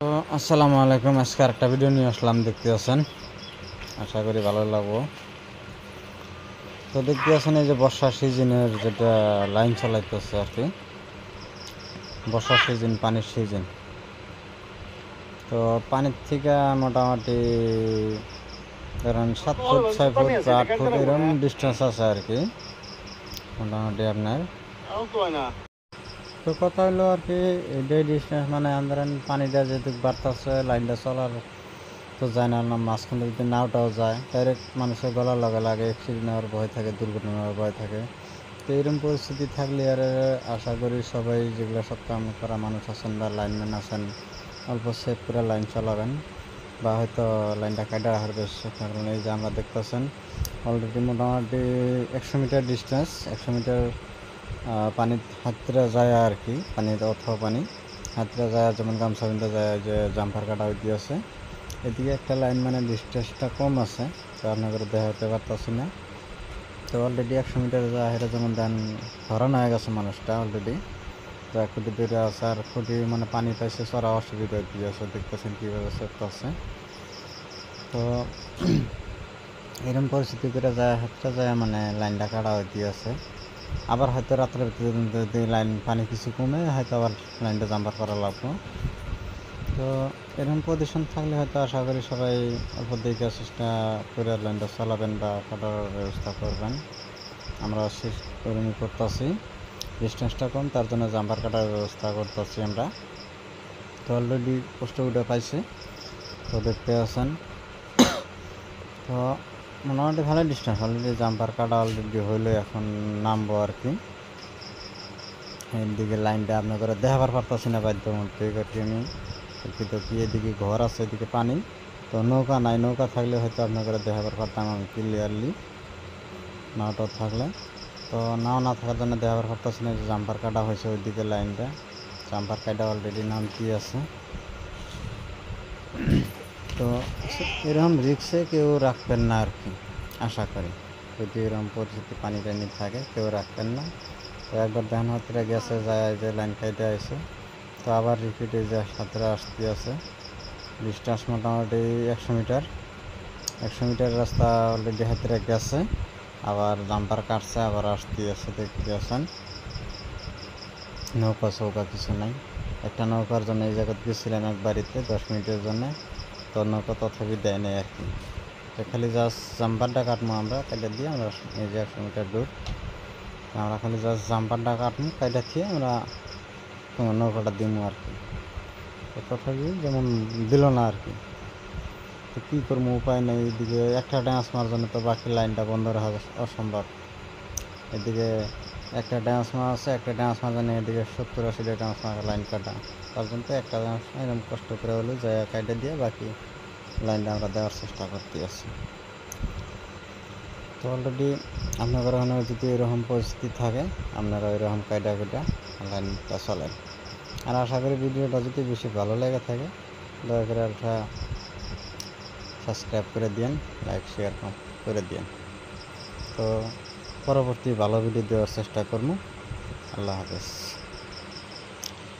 তো আসসালামু আলাইকুম। আজকে একটা ভিডিও নিয়ে আসলাম, দেখতে আছেন, আশা করি ভালো লাগবো। তো দেখতে আছেন এই যে বর্ষা সিজনের যেটা লাইন চালাইতেছে আর কি, বর্ষা সিজন, পানির সিজন। তো পানির থেকে মোটামুটি ধরেন 7 ফুট 6 ফুট বা 8 ফুট এরকম ডিস্টেন্স আছে আর কি মোটামুটি আপনার। তো কথা হলো আর কি, এটাই ডিস্টেন্স মানে ধরেন পানিটা যেহেতু বাড়তেছে, লাইনটা চলার তো যায় না, মাঝখানে যদি নাওটাও যায় ডাইরেক্ট মানুষের গলার লগে লাগে, অ্যাক্সিডেন্ট হওয়ার ভয় থাকে, দুর্ঘটনার ভয় থাকে। তো এরকম পরিস্থিতি থাকলে আর আশা করি সবাই যেগুলো সব কাম করা মানুষ আছেন বা লাইনম্যান আছেন, অল্প সেফ করে লাইন চালাবেন বা হয়তো লাইনটা কাটা রাখার বেশ। কারণ এই যে আমরা দেখতেছেন অলরেডি মোটামুটি 100 মিটার ডিস্টেন্স, 100 মিটার পানির হাতরা যায় আর কি, পানির অথবা পানি হাতরা যায়, যেমন গামছা বিনতে যায়, যে জাম্পার কাটা হইতে আছে। এদিকে একটা লাইন মানে ডিস্টেন্সটা কম আছে, তো আপনাদের দেখাতে পারতেছি না। তো অলরেডি 100 মিটার যা হেরে যেমন দেন হরান হয়ে গেছে মানুষটা অলরেডি, তো এক কোটি দূরে আছে আর কোটি মানে পানি পাইছে, চড়া অসুবিধা দিয়ে আছে, দেখতেছেন কীভাবে চেপতে আছে। তো এরকম পরিস্থিতি করে যায় হাতটা যায় মানে লাইনটা কাটা হইতে আছে। আবার হয়তো রাত্রের ভিতরে যদি লাইন পানি কিছু কমে হয়তো আবার লাইনটা জাম্পার করা লাগবে। তো এরকম পজিশন থাকলে হয়তো আশা করি সবাই অল্প দিকে চেষ্টা করে লাইনটা চালাবেন বা কাটার ব্যবস্থা করবেন। আমরা শেষ এরকমই করতেছি, ডিস্টেন্সটা কম তার জন্য জাম্পার কাটার ব্যবস্থা করতেছি আমরা। তো অলরেডি পোস্ট উঠে পাইছি, তো দেখতে আছেন। তো মোটামুটি ভালো ডিস্টেন্স, অলরেডি জাম্পার কাটা অলরেডি হইলে এখন নামবো আর কি। এদিকে লাইনটা আপনার করে দেখাবার পারতেছি না বাধ্য মধ্যে করছি আমি, তো কি এদিকে ঘর আছে, এদিকে পানি, তো নৌকা নাই, নৌকা থাকলে হয়তো আপনার করে দেখাবার পারতাম আমি ক্লিয়ারলি, নাওটা থাকলে। তো নাও না থাকার জন্য দেখাবার পারতেছি না যে জাম্পার কাটা হয়েছে ওইদিকে লাইনটা, জাম্পার কাটা অলরেডি নামতি আছে। তো এরকম রিক্সে কেউ রাখবেন না আর কি, আশা করি যদি এরকম পরিস্থিতি পানি টানি থাকে কেউ রাখবেন না। তো একবার ধান হাতরা গেছে যায় যে লাইন কাইটে আছে, তো আবার রিপিট এই যে হাতরা আসতে আছে। ডিস্টেন্স মোটামুটি 100 মিটার, 100 মিটার রাস্তা অলরেডি হাতরা গেছে, আবার জাম্পার কাটছে, আবার আসতে আছে, দেখতে আছেন। নৌকা চৌকা কিছু নাই, একটা নৌকার জন্য এই জায়গাতে গেছিলাম এক বাড়িতে 10 মিনিটের জন্য, তো নৌকা তথাপি দেয় নাই আর কি। তো খালি জাস্ট জাম্পারটা কাটবো আমরা, কাইটা দিয়ে আমরা এই যে 100 মিটার দূর, আমরা খালি জাস্ট জাম্পারটা কাটবো, কাইটা দিয়ে আমরা তোমার নৌকাটা দিব আর কি। তো তথাপি যেমন দিল না আর কি। তো কী করবো, উপায় নেই, এদিকে একটা ড্যান্স মারার জন্য তো বাকি লাইনটা বন্ধ রাখা অসম্ভব। এদিকে একটা ড্যান্স মারা আছে, একটা ড্যান্স মারার জন্য এদিকে 70-80টা ড্যান্স মারা লাইন কাটা, তার জন্য তো একটা ড্যান্স এরকম কষ্ট করে হলো জায়গা কাইটা দিয়ে বাকি লাইনটা আমরা দেওয়ার চেষ্টা করতে আছি। তো অলরেডি আপনাদের ওখানে যদি এরকম পরিস্থিতি থাকে আপনারা এরকম কায়দা কাটা লাইনটা চলেন। আর আশা করি ভিডিওটা যদি বেশি ভালো লেগে থাকে দয়া করে একটা সাবস্ক্রাইব করে দিন, লাইক শেয়ার করে দিন। তো পরবর্তী ভালো ভিডিও দেওয়ার চেষ্টা করবো। আল্লাহ হাফেজ।